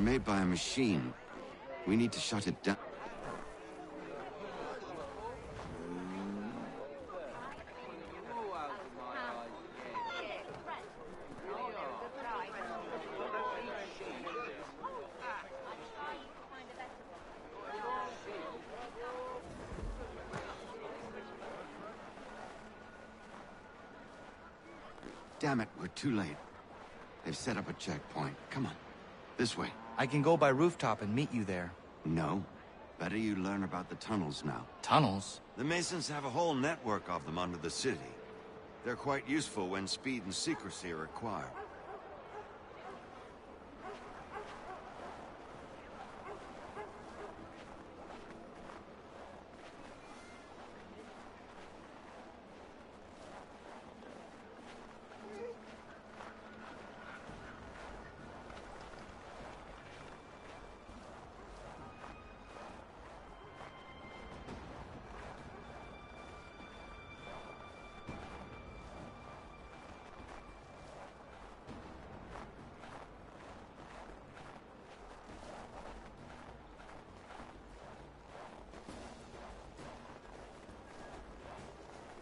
made by a machine. We need to shut it down. Damn it, we're too late. They've set up a checkpoint. Come on, this way. I can go by rooftop and meet you there. No. Better you learn about the tunnels now. Tunnels? The Masons have a whole network of them under the city. They're quite useful when speed and secrecy are required.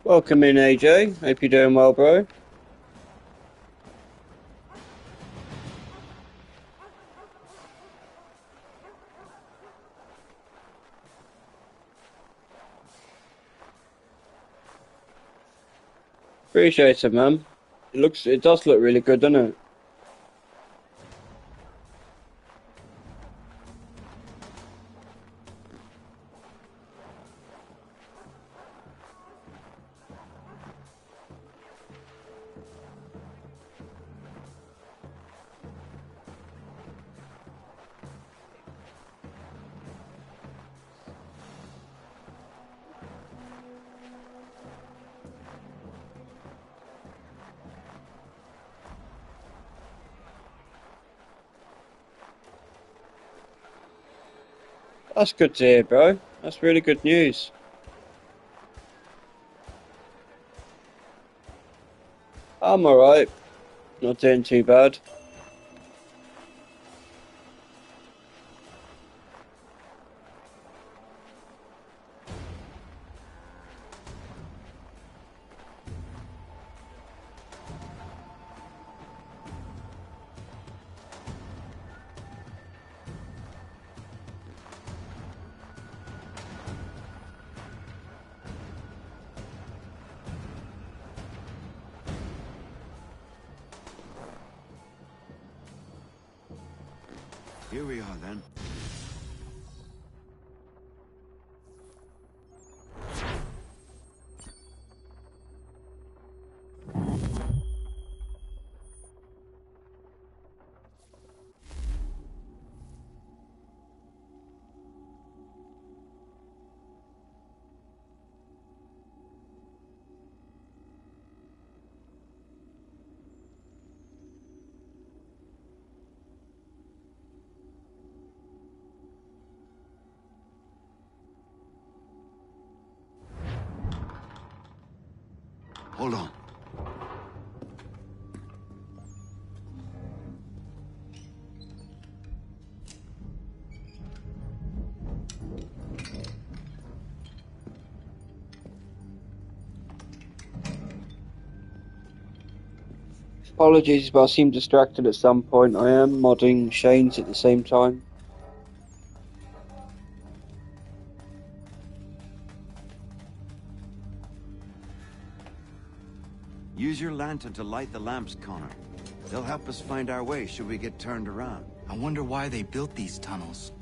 Welcome in, AJ. Hope you're doing well, bro. Appreciate it, man. It does look really good, doesn't it? That's good to hear, bro. That's really good news. I'm alright. Not doing too bad. Here we are, then. Hold on. Apologies if I seem distracted at some point. I am modding Shane's at the same time. Use your lantern to light the lamps, Connor. They'll help us find our way should we get turned around. I wonder why they built these tunnels.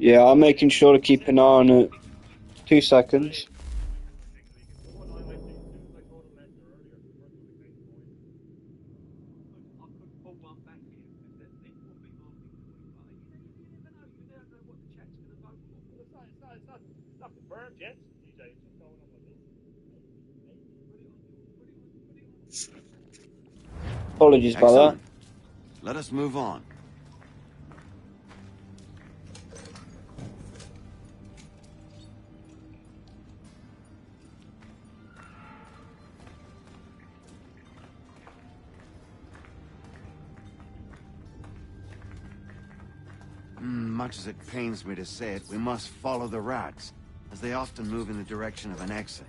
Yeah, I'm making sure to keep an eye on it. 2 seconds. Apologies about that. Excellent. Let us move on. Much as it pains me to say it, we must follow the rats, as they often move in the direction of an exit.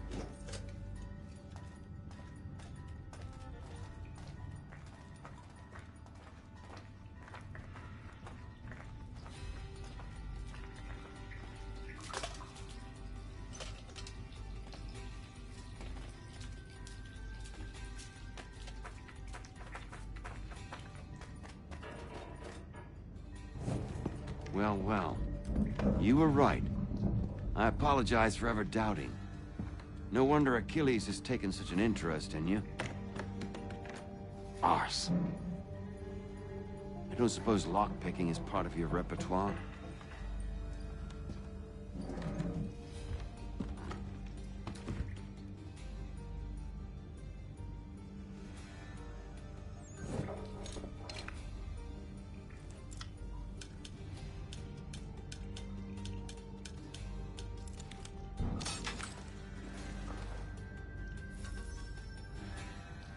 Well, well. You were right. I apologize for ever doubting. No wonder Achilles has taken such an interest in you. Arse. I don't suppose lockpicking is part of your repertoire?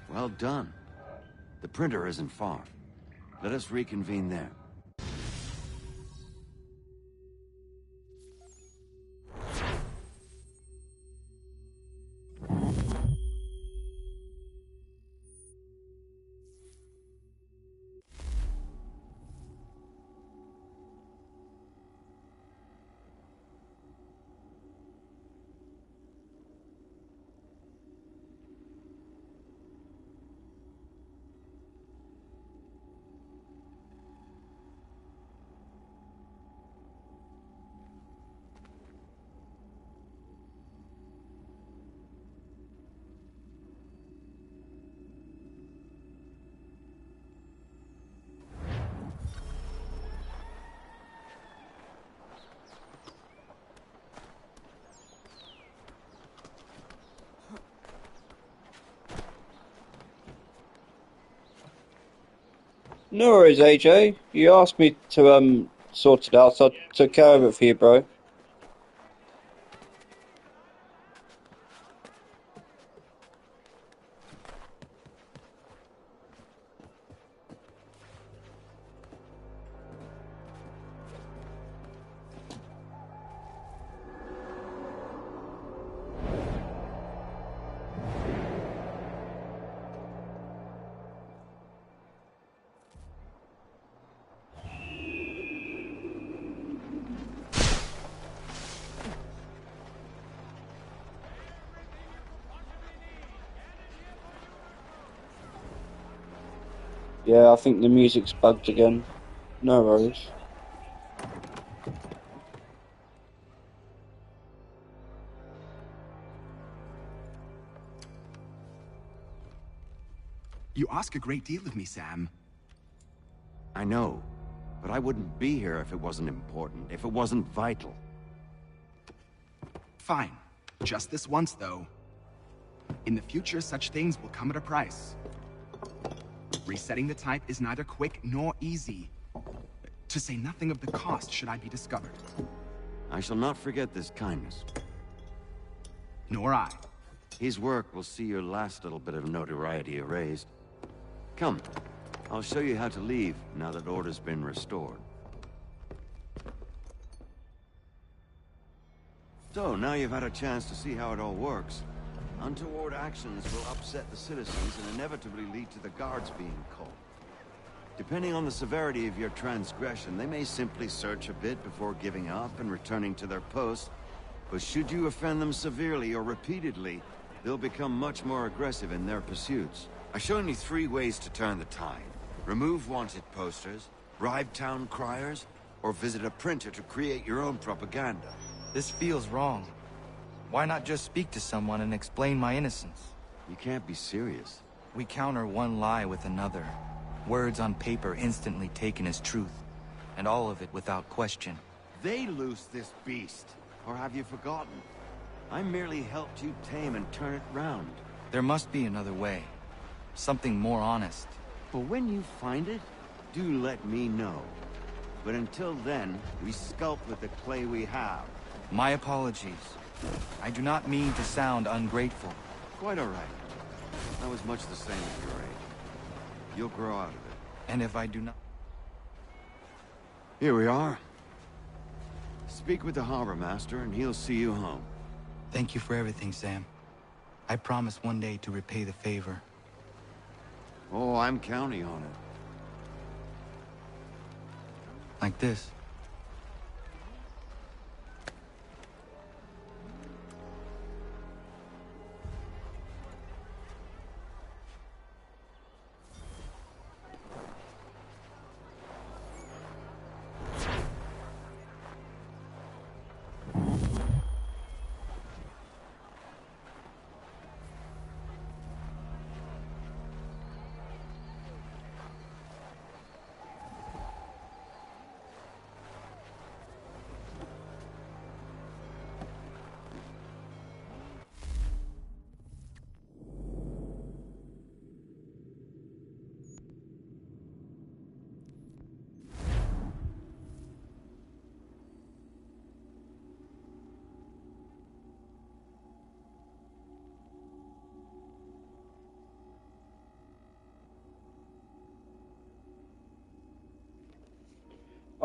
Well done. The printer isn't far. Let us reconvene there. No worries, AJ. You asked me to sort it out, so I took care of it for you, bro. Yeah, I think the music's bugged again. No worries. You ask a great deal of me, Sam. I know, but I wouldn't be here if it wasn't important, if it wasn't vital. Fine. Just this once, though. In the future, such things will come at a price. Resetting the type is neither quick nor easy. To say nothing of the cost should I be discovered. I shall not forget this kindness. Nor I. His work will see your last little bit of notoriety erased. Come, I'll show you how to leave now that order's been restored. So, now you've had a chance to see how it all works. Untoward actions will upset the citizens and inevitably lead to the guards being called. Depending on the severity of your transgression, they may simply search a bit before giving up and returning to their posts. But should you offend them severely or repeatedly, they'll become much more aggressive in their pursuits. I've shown you 3 ways to turn the tide. Remove wanted posters, bribe town criers, or visit a printer to create your own propaganda. This feels wrong. Why not just speak to someone and explain my innocence? You can't be serious. We counter one lie with another. Words on paper instantly taken as truth, and all of it without question. They loose this beast. Or have you forgotten? I merely helped you tame and turn it round. There must be another way. Something more honest. But when you find it, do let me know. But until then, we sculpt with the clay we have. My apologies. I do not mean to sound ungrateful. Quite all right. I was much the same at your age. You'll grow out of it. And if I do not... Here we are. Speak with the harbor master, and he'll see you home. Thank you for everything, Sam. I promise one day to repay the favor. Oh, I'm counting on it. Like this.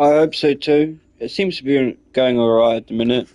I hope so too. It seems to be going alright at the minute.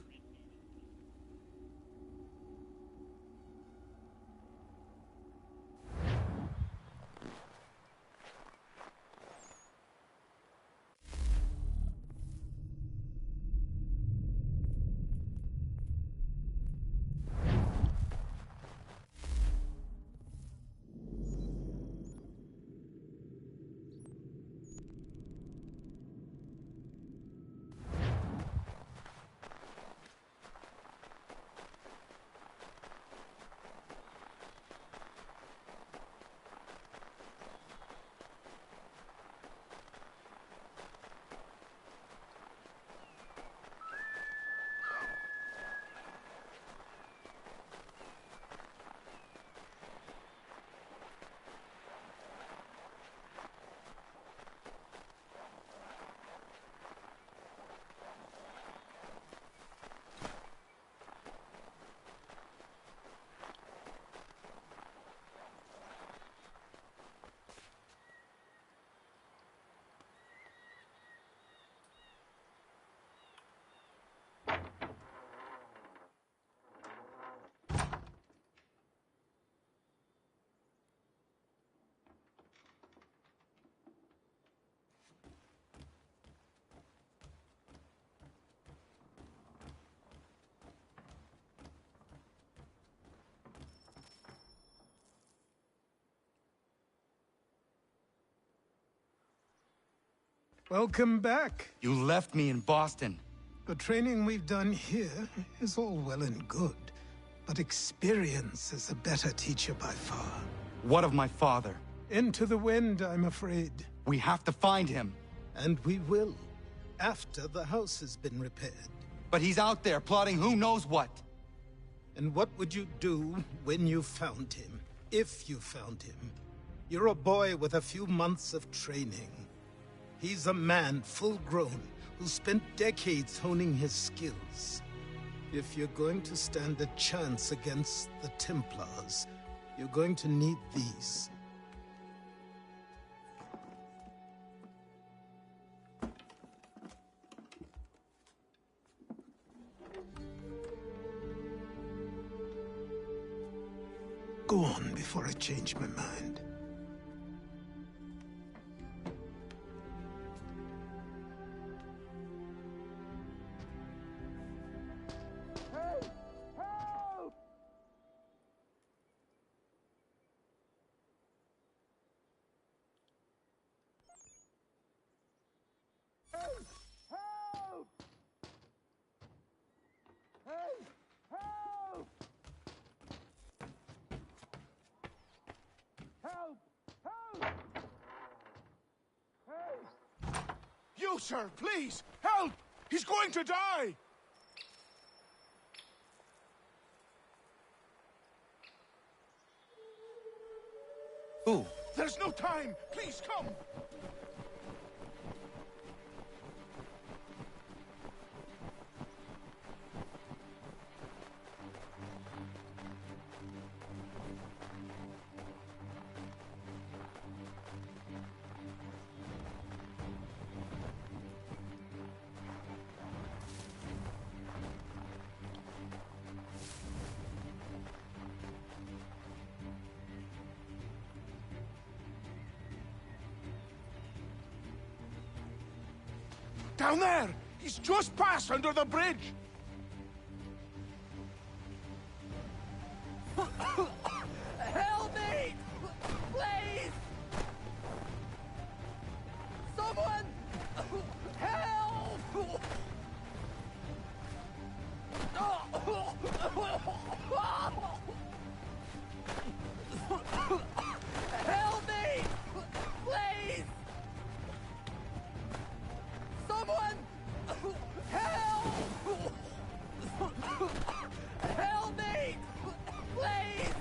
Welcome back. You left me in Boston. The training we've done here is all well and good, but experience is a better teacher by far. What of my father? Into the wind, I'm afraid. We have to find him. And we will, after the house has been repaired. But he's out there plotting who knows what. And what would you do when you found him? If you found him? You're a boy with a few months of training. He's a man full grown who spent decades honing his skills. If you're going to stand a chance against the Templars, you're going to need these. Go on before I change my mind. Help! do, sir? Please, help! He's going to die! Who? There's no time! Please come! Down there! He's just passed under the bridge! Help me! Please! Someone! Help! Help me! Please! Someone! Help! Help me! Please!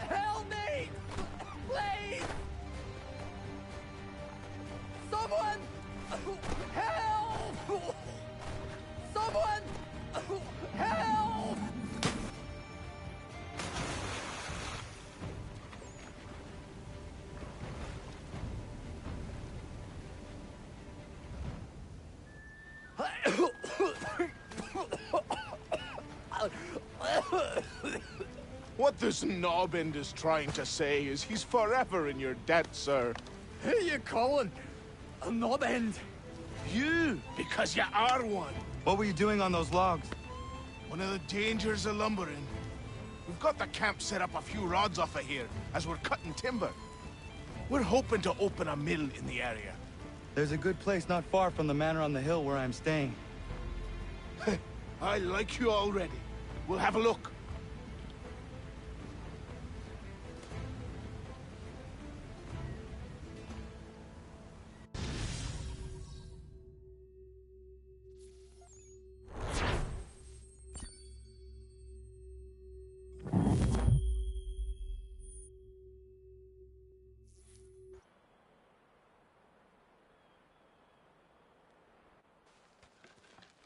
Help me! Please! Someone! Help! Someone! Help! What this knobend is trying to say is he's forever in your debt, sir. Who you calling? A knob end? You, because you are one. What were you doing on those logs? One of the dangers of lumbering. We've got the camp set up a few rods off of here, as we're cutting timber. We're hoping to open a mill in the area. There's a good place not far from the manor on the hill where I'm staying. I like you already. We'll have a look.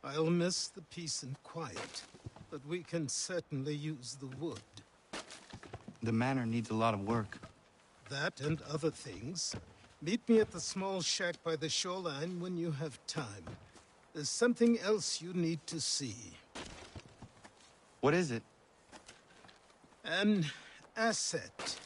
I'll miss the peace and quiet, but we can certainly use the wood. The manor needs a lot of work. That and other things. Meet me at the small shack by the shoreline when you have time. There's something else you need to see. What is it? An asset.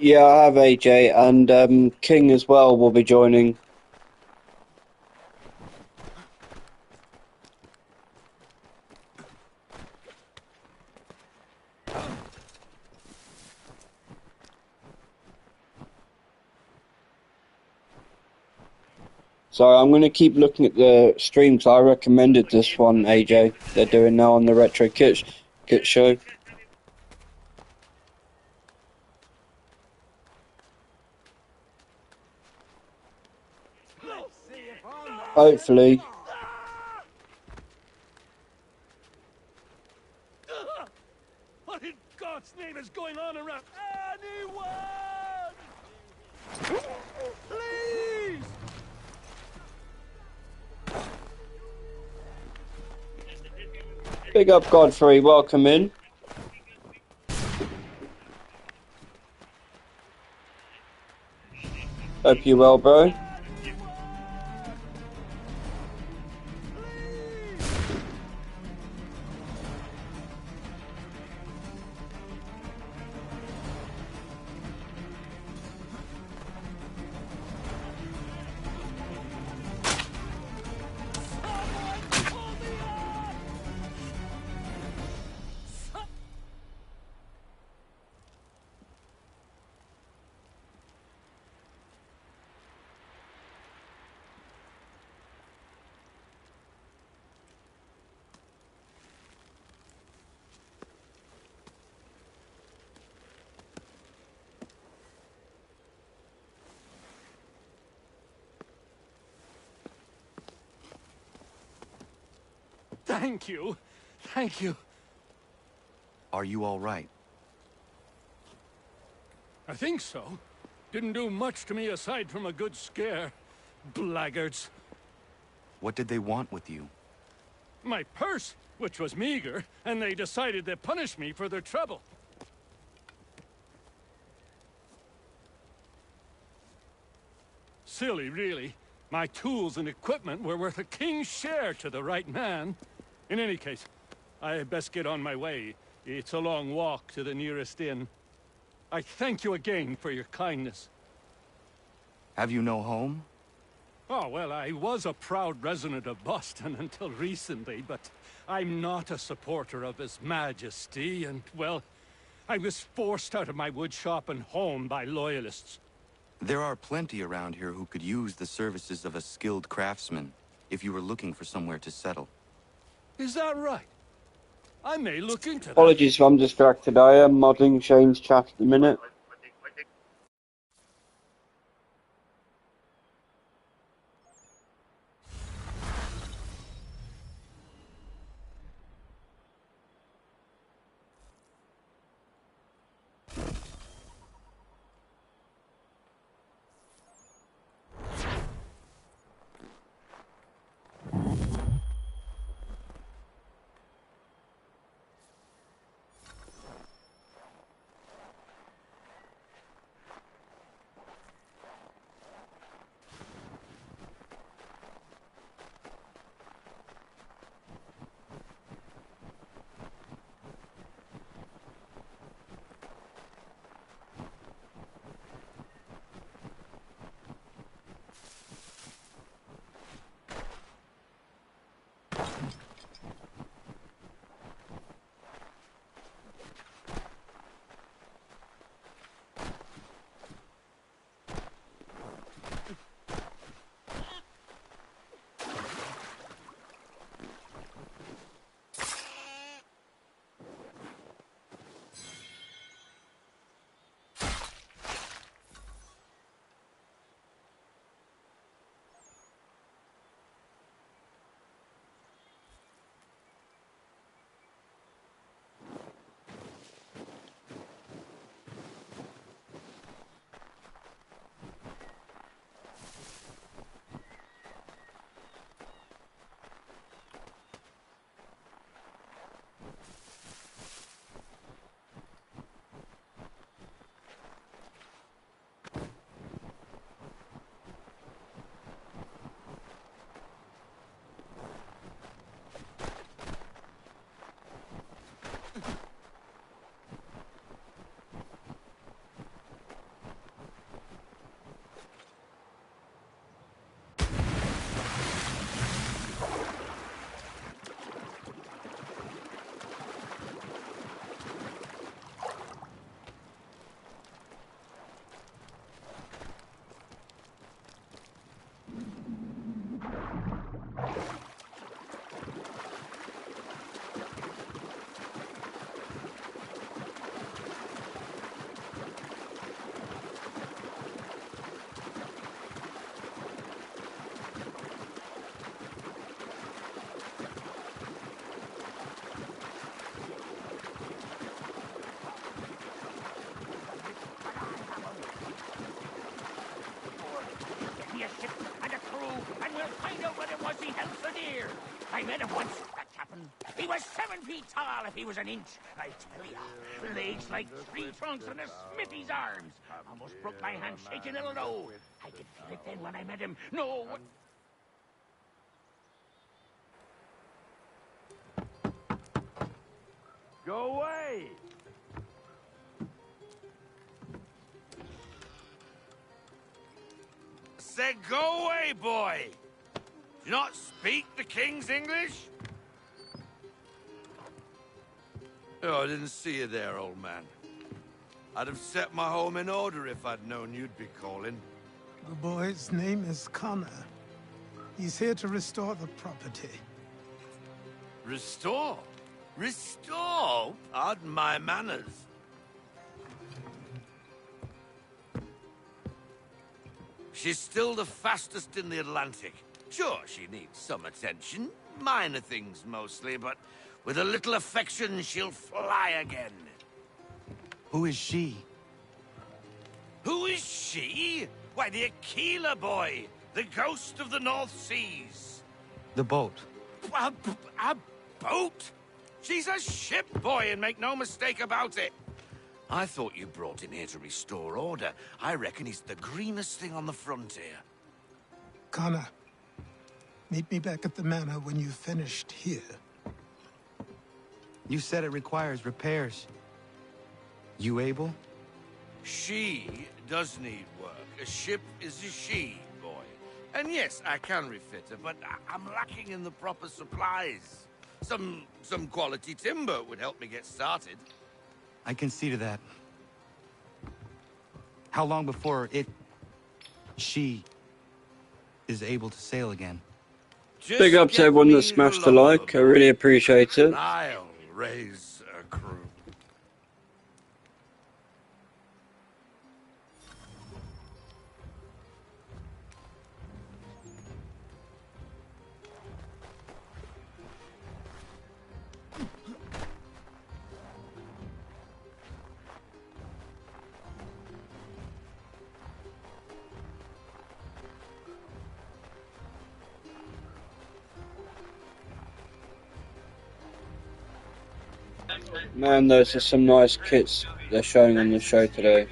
Yeah, I have AJ, and King as well will be joining. So I'm going to keep looking at the streams. I recommended this one, AJ. They're doing now on the Retro Kit show. Hopefully. Big up, Godfrey. Welcome in. Hope you're well, bro. Thank you. Thank you. Are you all right? I think so. Didn't do much to me aside from a good scare. Blackguards. What did they want with you? My purse, which was meager, and they decided to punish me for their trouble. Silly, really. My tools and equipment were worth a king's share to the right man. In any case, I had best get on my way. It's a long walk to the nearest inn. I thank you again for your kindness. Have you no home? Oh, well, I was a proud resident of Boston until recently, but I'm not a supporter of His Majesty, and, well, I was forced out of my woodshop and home by loyalists. There are plenty around here who could use the services of a skilled craftsman, if you were looking for somewhere to settle. Is that right? I may look into that. Apologies if I'm distracted. I am modding Shane's chat at the minute. A ship and a crew, and we'll find out what it was he held so dear. I met him once, that captain. He was 7 feet tall if he was an inch, I tell ya. Legs like tree trunks and a smithy's arms. Almost broke my hand shaking it'll know. I could feel it then when I met him. No, what... Go away! Said go away, boy! Do you not speak the King's English? Oh, I didn't see you there, old man. I'd have set my home in order if I'd known you'd be calling. The boy's name is Connor. He's here to restore the property. Restore? Restore? Pardon my manners. She's still the fastest in the Atlantic. Sure, she needs some attention. Minor things mostly, but with a little affection, she'll fly again. Who is she? Who is she? Why, the Aquila boy, the ghost of the North Seas. The boat. A boat? She's a ship, boy, and make no mistake about it. I thought you brought him here to restore order. I reckon he's the greenest thing on the frontier. Connor, meet me back at the manor when you've finished here. You said it requires repairs. You able? She does need work. A ship is a she, boy. And yes, I can refit her, but I'm lacking in the proper supplies. Some quality timber would help me get started. I can see to that. How long before she is able to sail again? Just Big up to get everyone me that smashed the lumber, like. I really appreciate it. I'll raise a crew. Man, those are some nice kits they're showing on the show today.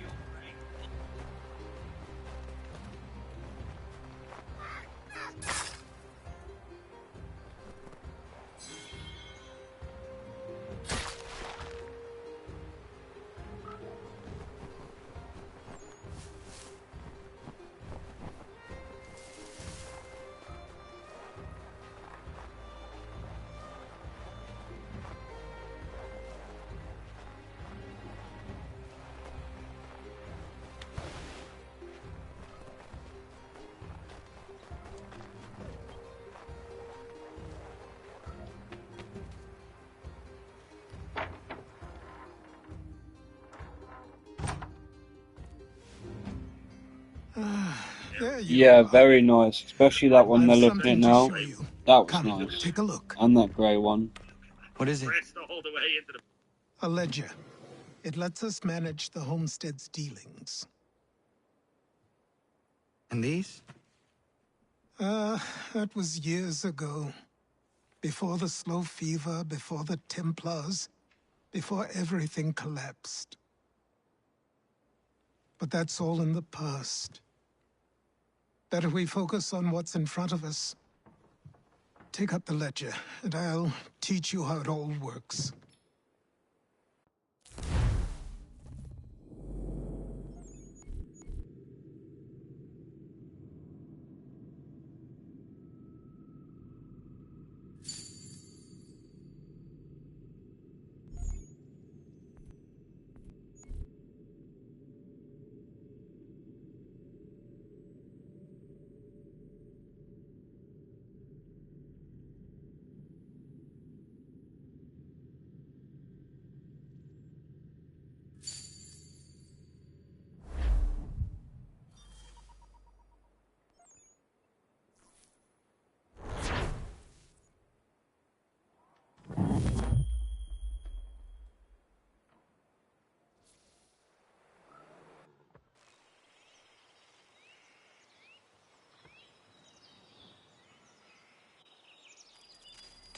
Yeah, very nice. Especially that one they're looking at now. That was nice. Take a look. And that grey one. What is it? A ledger. It lets us manage the homestead's dealings. And these? That was years ago. Before the slow fever, before the Templars, before everything collapsed. But that's all in the past. Better we focus on what's in front of us. Take up the ledger, and I'll teach you how it all works.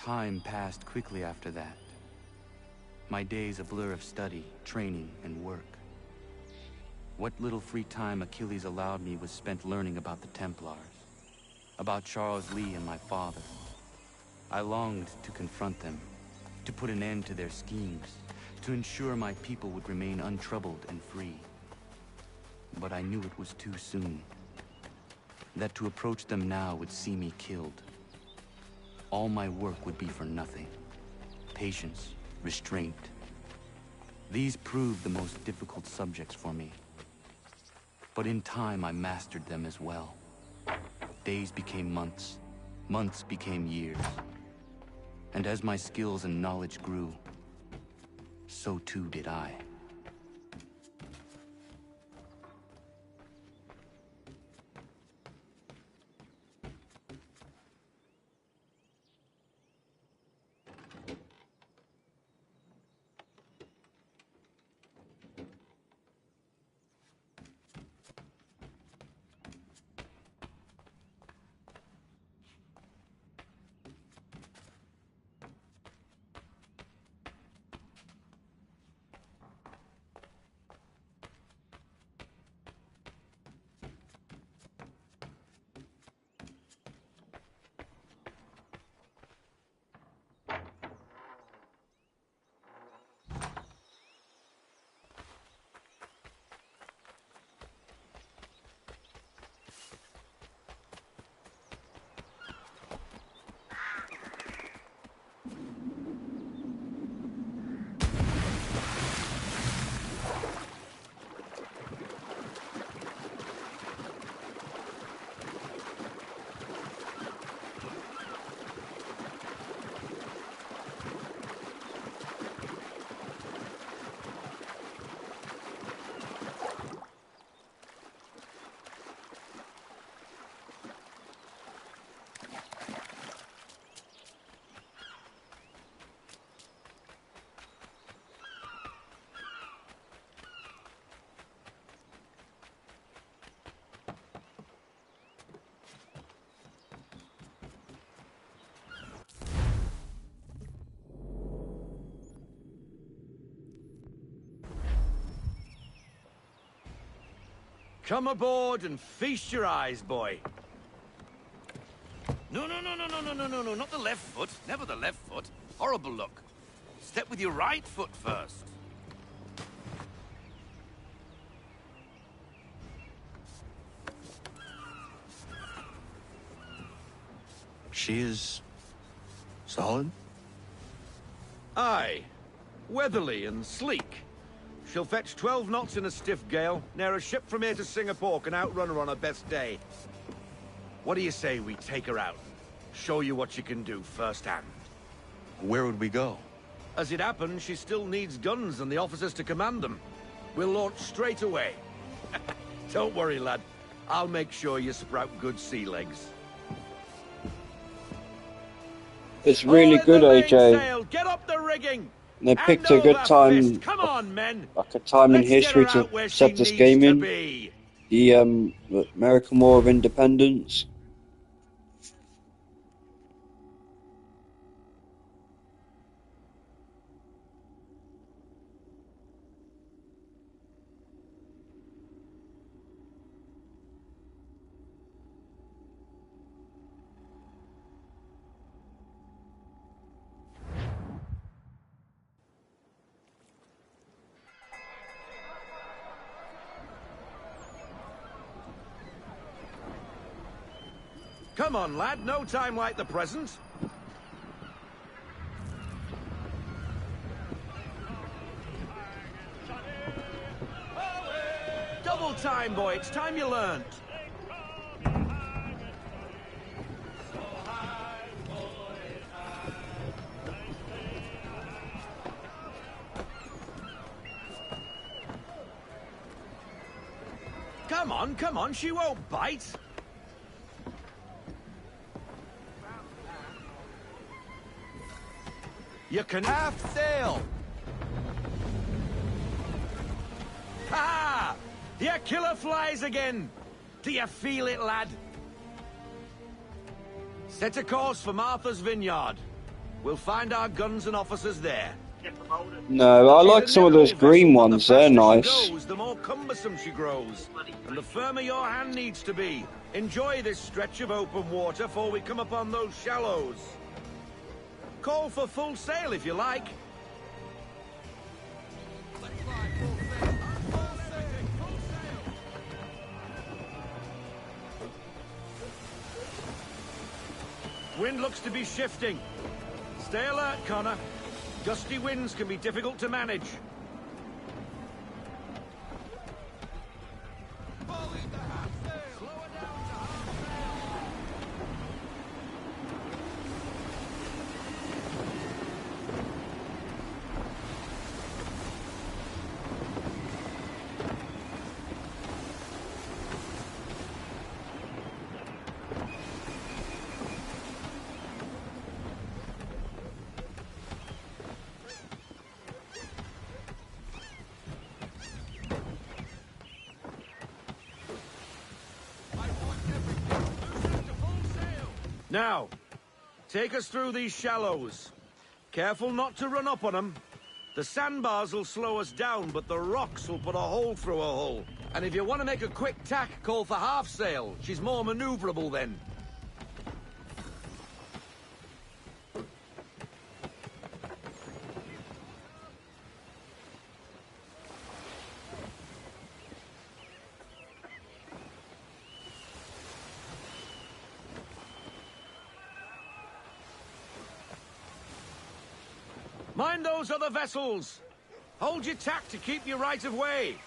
Time passed quickly after that. My days a blur of study, training, and work. What little free time Achilles allowed me was spent learning about the Templars, about Charles Lee and my father. I longed to confront them, to put an end to their schemes, to ensure my people would remain untroubled and free. But I knew it was too soon. That to approach them now would see me killed. All my work would be for nothing. Patience, restraint. These proved the most difficult subjects for me. But in time, I mastered them as well. Days became months. Months became years. And as my skills and knowledge grew, so too did I. Come aboard and feast your eyes, boy. No, not the left foot. Never the left foot. Horrible look. Step with your right foot first. She is... solid? Aye. Weatherly and sleek. She'll fetch 12 knots in a stiff gale. Ne'er a ship from here to Singapore can outrun her on her best day. What do you say we take her out? Show you what she can do firsthand. Where would we go? As it happens, she still needs guns and the officers to command them. We'll launch straight away. Don't worry, lad. I'll make sure you sprout good sea legs. It's really good, AJ. Sail. Get up the rigging. They picked a good time, Come on, men. like a time in history to set this game in. The American War of Independence. Come on, lad. No time like the present. Double time, boy. It's time you learned. Come on. She won't bite. You can half sail. Ha! Your killer flies again. Do you feel it, lad? Set a course for Martha's Vineyard. We'll find our guns and officers there. No, I like some of those green ones. They're nice. Goes, the more cumbersome she grows, and the firmer your hand needs to be. Enjoy this stretch of open water before we come upon those shallows. Call for full sail if you like. Wind looks to be shifting. Stay alert, Connor. Gusty winds can be difficult to manage. Now, take us through these shallows. Careful not to run up on them. The sandbars will slow us down, but the rocks will put a hole through a hull. And if you want to make a quick tack, call for half sail. She's more maneuverable then. Mind those other vessels! Hold your tack to keep your right of way!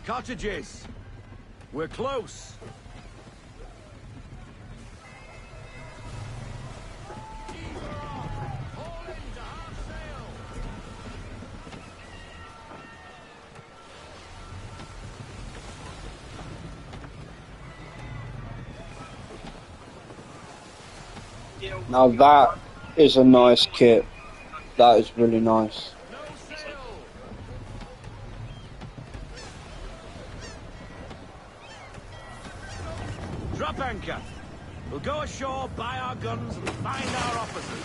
Cottages! We're close! Now that is a nice kit. That is really nice. Drop anchor. We'll go ashore, buy our guns, and find our officers.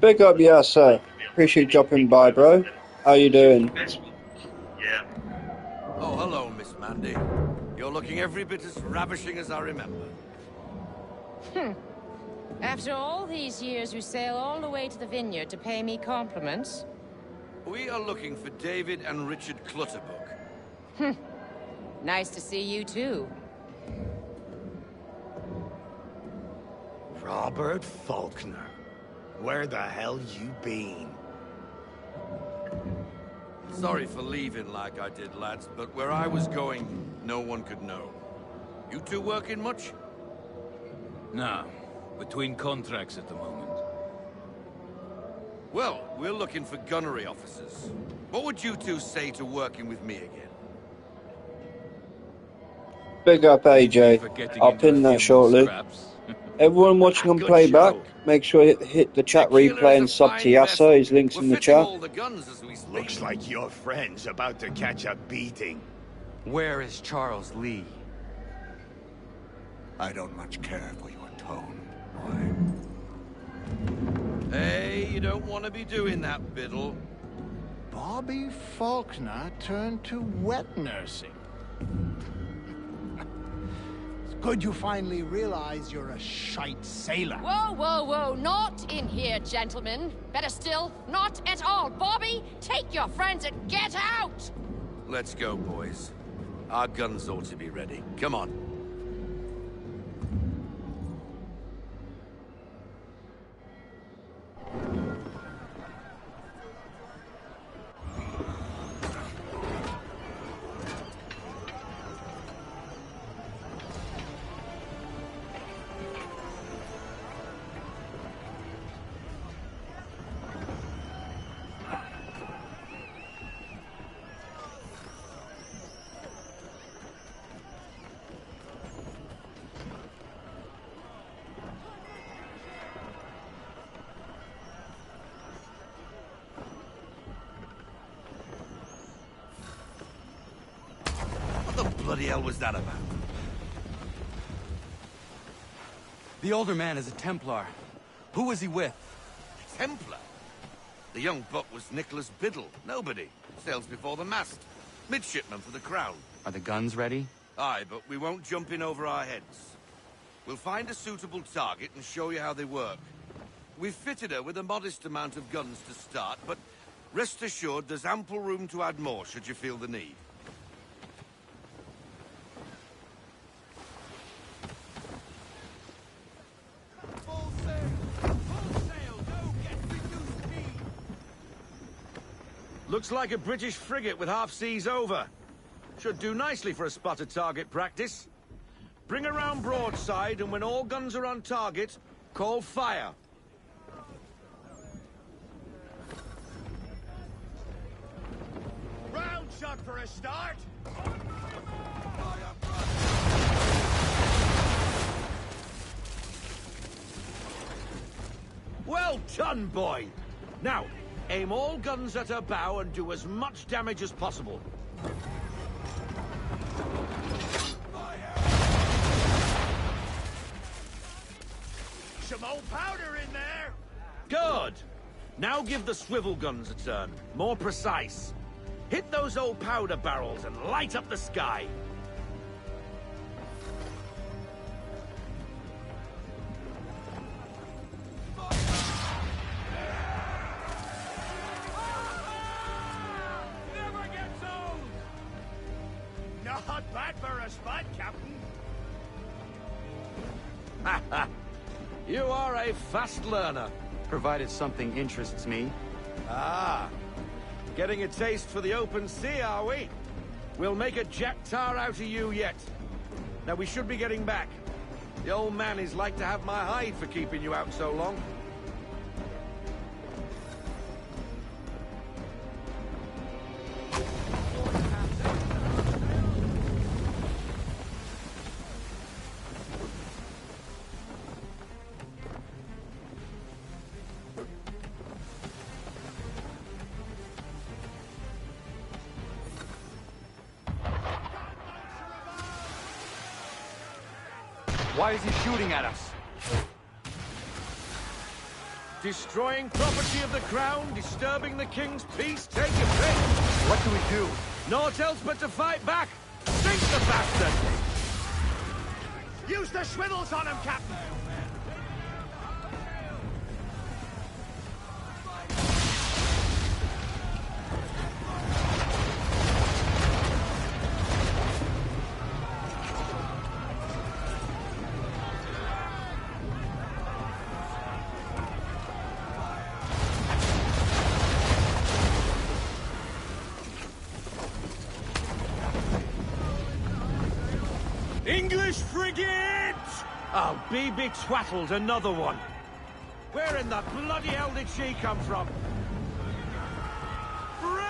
Big up, yeah, sir. Appreciate you dropping by, bro. How you doing? Yeah. Oh, hello, Miss Mandy. You're looking every bit as ravishing as I remember. After all these years, you sail all the way to the vineyard to pay me compliments? We are looking for David and Richard Clutterbuck. Nice to see you, too. Robert Faulkner. Where the hell you been? Sorry for leaving like I did, lads, but where I was going, no one could know. You two working much? No. Between contracts at the moment. Well, we're looking for gunnery officers. What would you two say to working with me again? Big up, AJ. I'll pin that shortly. Everyone watching on Good playback, show. make sure you hit the chat Tequila's replay a and sub to fine vessel. Yasser. His links We're in the fitting chat. all the guns as we speak. Looks like your friend's about to catch a beating. Where is Charles Lee? I don't much care for your tone, boy. Hey, you don't want to be doing that, Biddle. Bobby Faulkner turned to wet nursing. It's good you finally realize you're a shite sailor. Whoa, whoa, whoa. Not in here, gentlemen. Better still, not at all. Bobby, take your friends and get out! Let's go, boys. Our guns ought to be ready. Come on. What the bloody hell was that about? The older man is a Templar. Who was he with? Templar? The young buck was Nicholas Biddle. Nobody. Sails before the mast. Midshipman for the Crown. Are the guns ready? Aye, but we won't jump in over our heads. We'll find a suitable target and show you how they work. We've fitted her with a modest amount of guns to start, but rest assured there's ample room to add more should you feel the need. Looks like a British frigate with half seas over. Should do nicely for a spotted target practice. Bring around broadside, and when all guns are on target, call fire. Round shot for a start. Well done, boy. Now, aim all guns at her bow and do as much damage as possible. Some old powder in there. Good. Now give the swivel guns a turn. More precise. Hit those old powder barrels and light up the sky. Not bad for a spot, Captain. You are a fast learner. Provided something interests me. Ah. Getting a taste for the open sea, are we? We'll make a jack tar out of you yet. Now we should be getting back. The old man is like to have my hide for keeping you out so long. Why is he shooting at us? Destroying property of the crown, disturbing the king's peace, take your pick. What do we do? Naught else but to fight back. Sink the bastard! Use the swivels on him, Captain. English frigate! Oh, be twaddled, another one. Where in the bloody hell did she come from? Brace!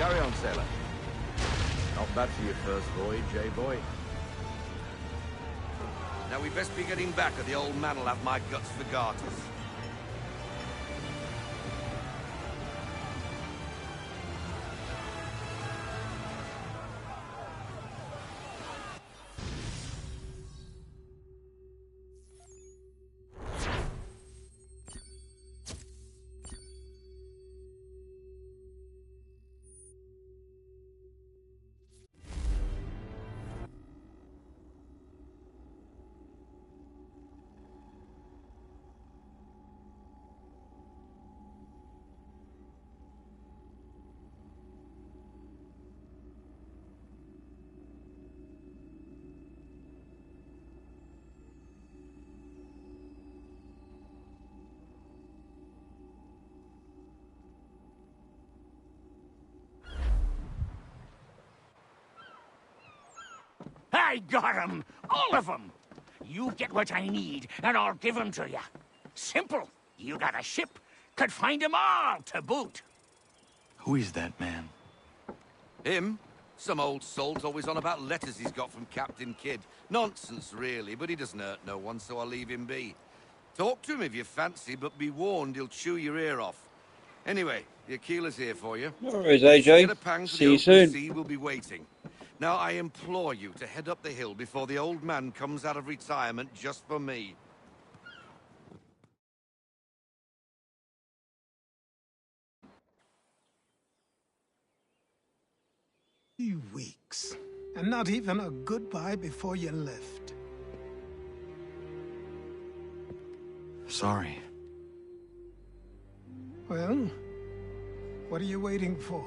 Carry on, sailor. Not bad for your first voyage, eh, boy? Now we'd best be getting back, or the old man'll have my guts for garters. I got 'em! All of 'em! You get what I need, and I'll give 'em to you. Simple. You got a ship, could find 'em all to boot. Who is that man? Him? Some old salt always on about letters he's got from Captain Kidd. Nonsense, really, but he doesn't hurt no one, so I'll leave him be. Talk to him if you fancy, but be warned he'll chew your ear off. Anyway, the Aquila's here for you. No worries, AJ. Get a pang for See the you open soon. sea, we'll be waiting. Now, I implore you to head up the hill before the old man comes out of retirement just for me. 3 weeks. And not even a goodbye before you left. Sorry. Well, what are you waiting for?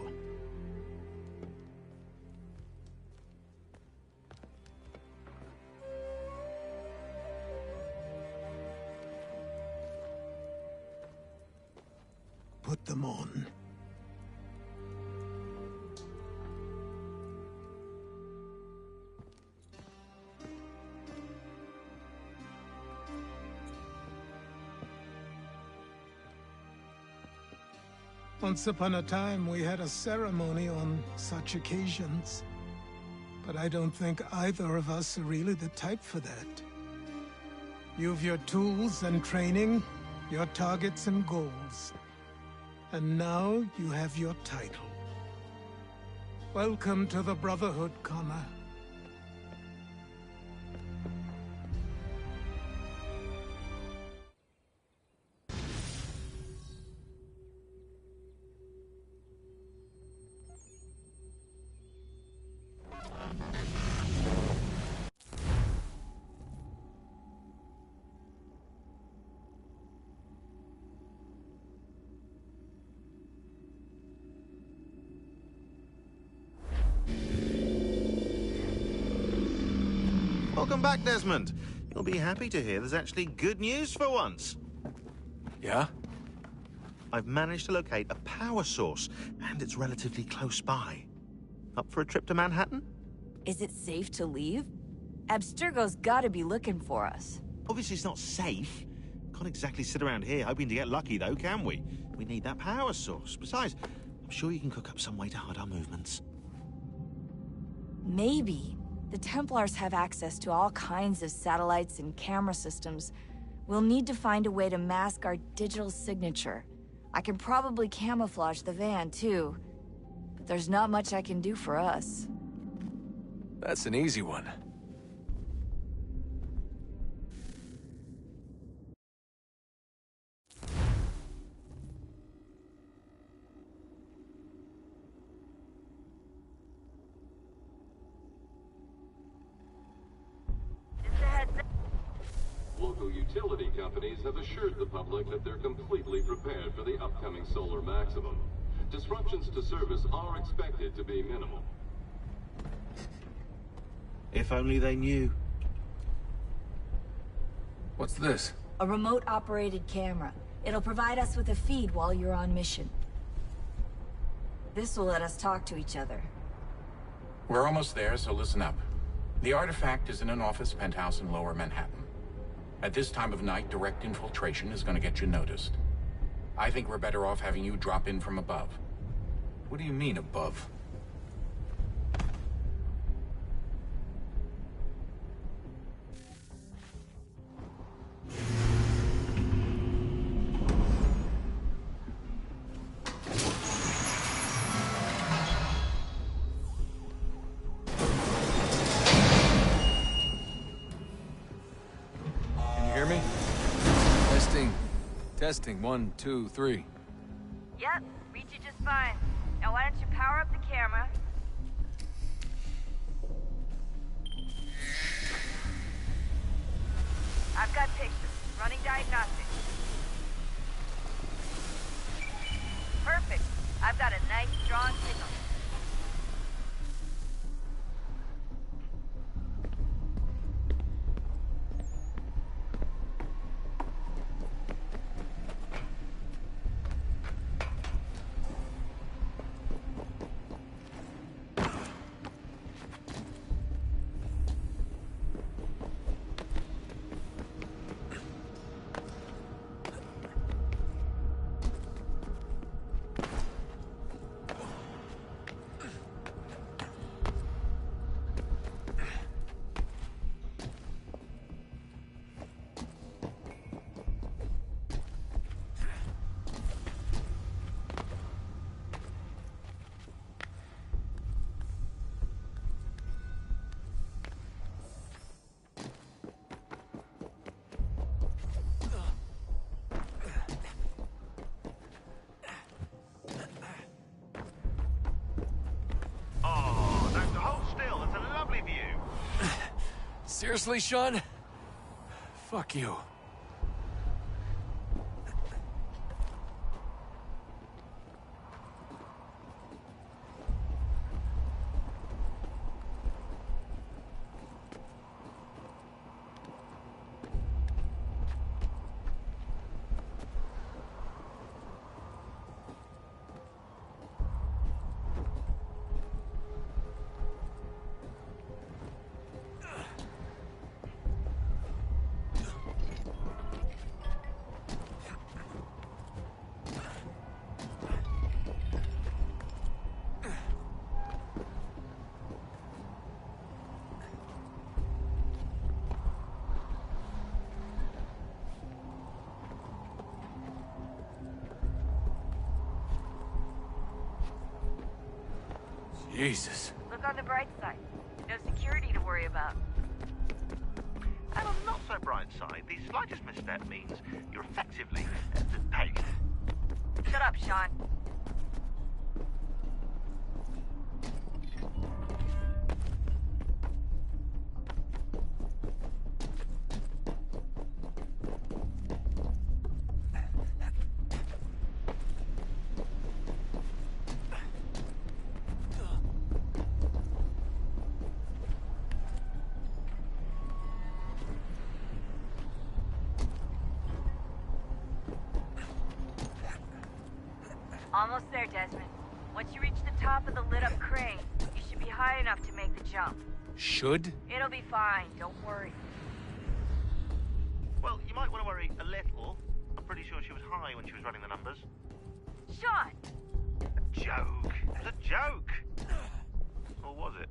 Put them on. Once upon a time, we had a ceremony on such occasions. But I don't think either of us are really the type for that. You've your tools and training, your targets and goals. And now you have your title. Welcome to the Brotherhood, Connor. Welcome back, Desmond. You'll be happy to hear there's actually good news for once. Yeah? I've managed to locate a power source, and it's relatively close by. Up for a trip to Manhattan? Is it safe to leave? Abstergo's gotta be looking for us. Obviously it's not safe. Can't exactly sit around here hoping to get lucky, though, can we? We need that power source. Besides, I'm sure you can cook up some way to hide our movements. Maybe. The Templars have access to all kinds of satellites and camera systems. We'll need to find a way to mask our digital signature. I can probably camouflage the van, too. But there's not much I can do for us. That's an easy one. Local utility companies have assured the public that they're completely prepared for the upcoming solar maximum. Disruptions to service are expected to be minimal. If only they knew. What's this? A remote-operated camera. It'll provide us with a feed while you're on mission. This will let us talk to each other. We're almost there, so listen up. The artifact is in an office penthouse in Lower Manhattan. At this time of night, direct infiltration is going to get you noticed. I think we're better off having you drop in from above. What do you mean, above? Can you hear me? Testing. Testing. 1, 2, 3. Yep, reach you just fine. Now why don't you power up the camera? I've got pictures. Running diagnostics. Perfect. I've got a nice, strong signal. Seriously, Sean? Fuck you. Jesus. Look on the bright side. No security to worry about. And on the not so bright side, the slightest misstep means you're effectively paid. Shut up, Sean. Almost there, Desmond. Once you reach the top of the lit-up crane, you should be high enough to make the jump. Should? It'll be fine, don't worry. Well, you might want to worry a little. I'm pretty sure she was high when she was running the numbers. Sean! A joke. It was a joke. Or was it?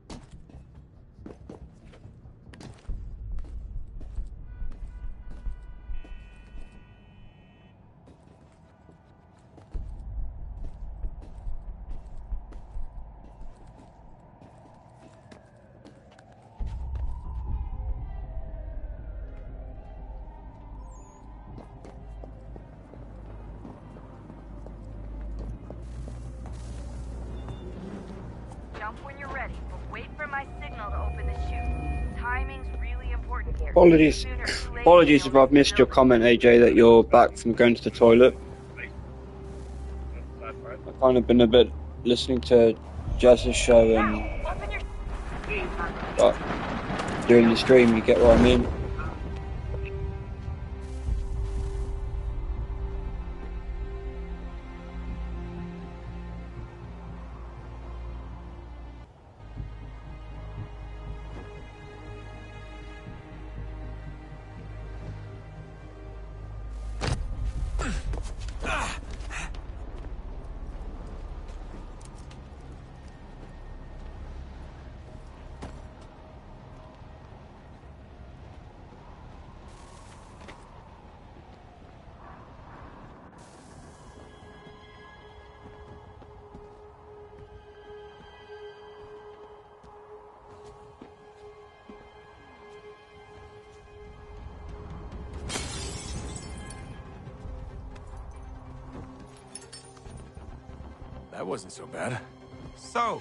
Jump when you're ready, but wait for my signal to open the chute. Timing's really important here. Apologies if I've missed your comment, AJ, that you're back from going to the toilet. I've kind of been a bit listening to Jazz's show and doing the stream, you get what I mean? That wasn't so bad. So,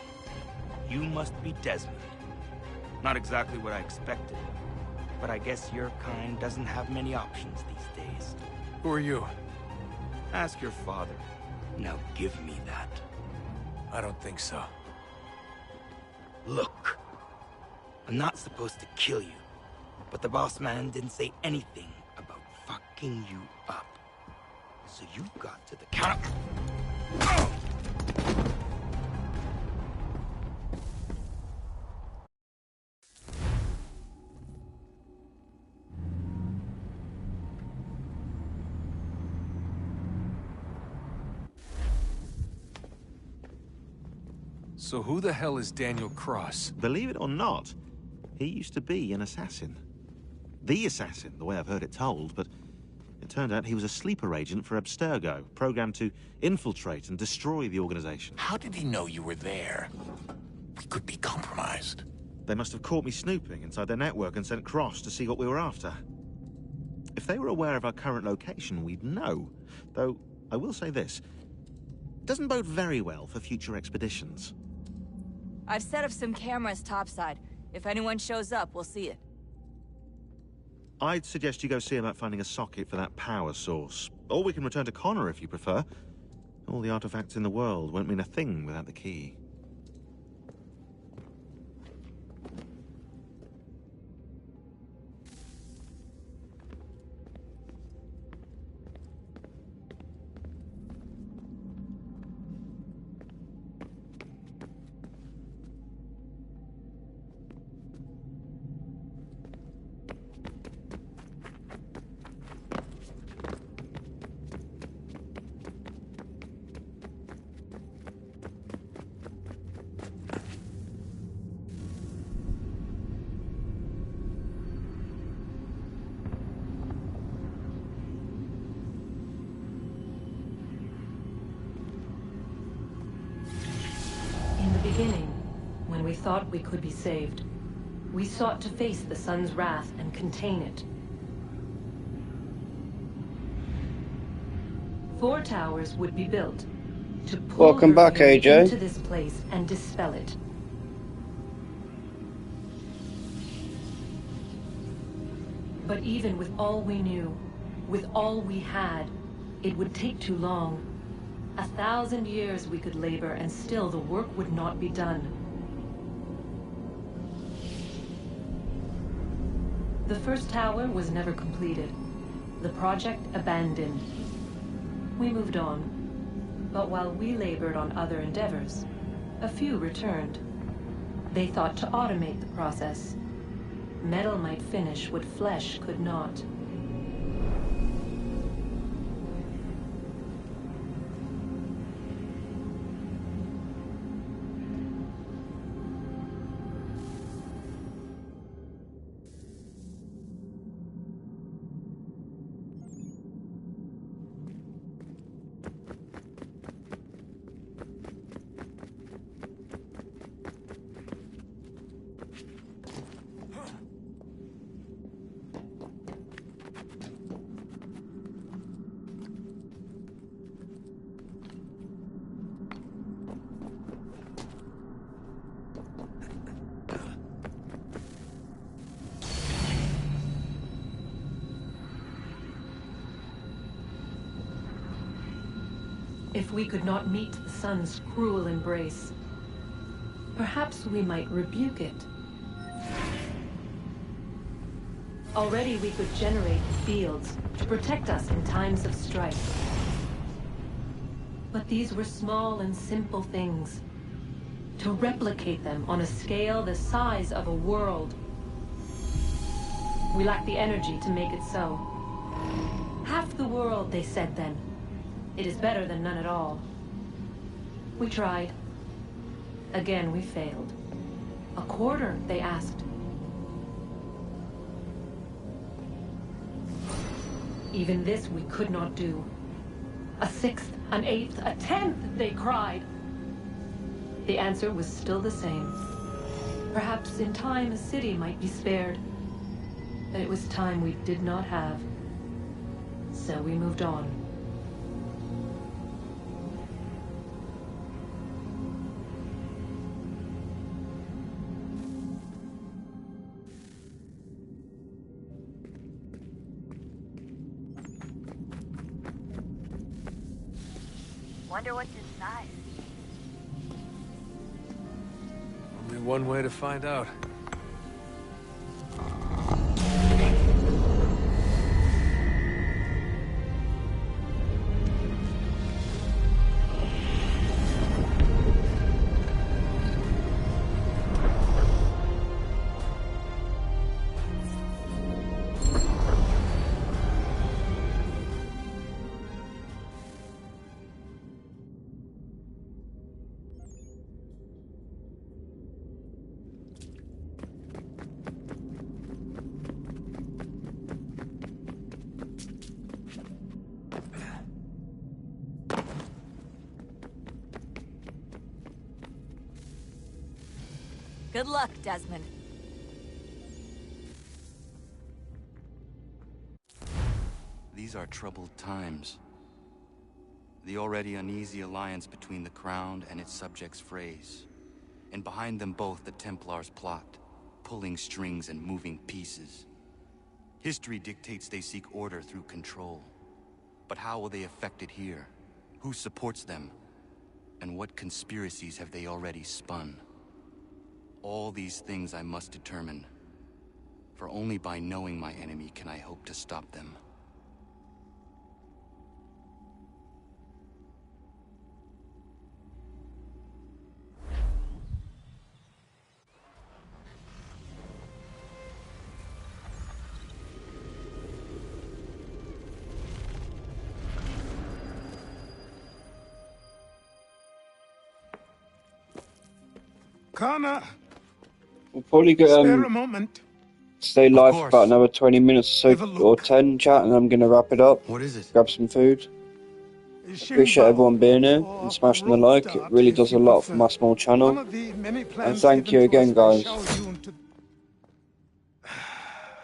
you must be Desmond. Not exactly what I expected, but I guess your kind doesn't have many options these days. Who are you? Ask your father. Now give me that. I don't think so. Look, I'm not supposed to kill you, but the boss man didn't say anything about fucking you up. So you got to the counter. So who the hell is Daniel Cross? Believe it or not, he used to be an assassin. The assassin, the way I've heard it told, but it turned out he was a sleeper agent for Abstergo, programmed to infiltrate and destroy the organization. How did he know you were there? We could be compromised. They must have caught me snooping inside their network and sent Cross to see what we were after. If they were aware of our current location, we'd know. Though, I will say this. It doesn't bode very well for future expeditions. I've set up some cameras topside. If anyone shows up, we'll see it. I'd suggest you go see about finding a socket for that power source. Or we can return to Connor if you prefer. All the artifacts in the world won't mean a thing without the key. Beginning, when we thought we could be saved, we sought to face the sun's wrath and contain it. 4 towers would be built to pull Welcome back, AJ. into this place and dispel it. But even with all we knew, with all we had, it would take too long. 1,000 years we could labor, and still the work would not be done. The first tower was never completed. The project abandoned. We moved on. But while we labored on other endeavors, a few returned. They thought to automate the process. Metal might finish what flesh could not. If we could not meet the sun's cruel embrace, perhaps we might rebuke it. Already we could generate fields to protect us in times of strife. But these were small and simple things. To replicate them on a scale the size of a world, we lack the energy to make it so. Half the world, they said then. It is better than none at all. We tried. Again, we failed. A quarter, they asked. Even this we could not do. A 6th, an 8th, a 10th, they cried. The answer was still the same. Perhaps in time a city might be spared. But it was time we did not have. So we moved on. Wonder what's inside. Only one way to find out. Good luck, Desmond. These are troubled times. The already uneasy alliance between the Crown and its subjects frays. And behind them both the Templars plot, pulling strings and moving pieces. History dictates they seek order through control. But how will they affect it here? Who supports them? And what conspiracies have they already spun? All these things I must determine. For only by knowing my enemy can I hope to stop them. Connor, We'll probably get spare a moment. stay live for about another 20 minutes or so, or 10 chat, and I'm gonna wrap it up. What is it? Grab some food. Appreciate everyone being here and smashing the like. It really does a lot for my small channel. And thank you again, guys.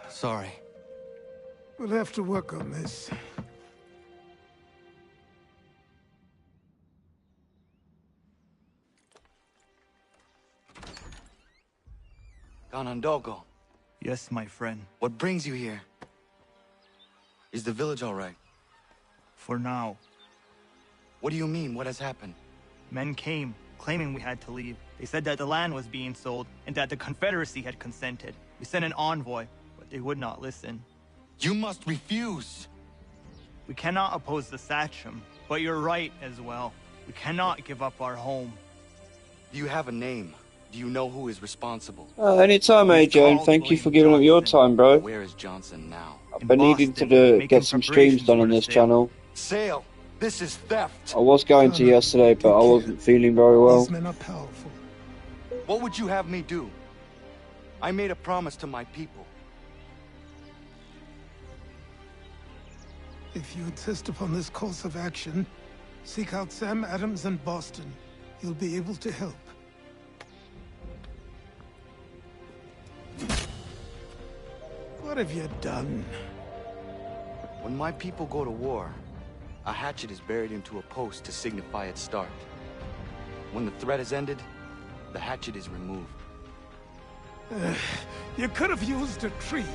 Sorry. We'll have to work on this. Ganondogo, Yes, my friend. what brings you here? Is the village all right? For now. What do you mean? What has happened? Men came, claiming we had to leave. They said that the land was being sold, and that the Confederacy had consented. We sent an envoy, but they would not listen. You must refuse! We cannot oppose the Sachem, but you're right as well. We cannot give up our home. Do you have a name? Do you know who is responsible? Anytime, AJ, and thank you for giving up your time, bro. Where is Johnson now? I've been needing to get some streams done on this channel. Sale! This is theft! I was going to yesterday, but I wasn't feeling very well. These men are powerful. What would you have me do? I made a promise to my people. If you insist upon this course of action, seek out Sam Adams in Boston. He'll be able to help. What have you done? When my people go to war, a hatchet is buried into a post to signify its start. When the threat is ended, the hatchet is removed. You could have used a tree.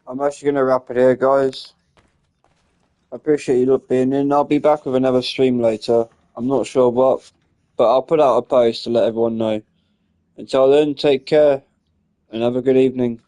I'm actually going to wrap it here, guys. appreciate you being in. I'll be back with another stream later. I'm not sure what, but I'll put out a post to let everyone know. Until then, take care and have a good evening.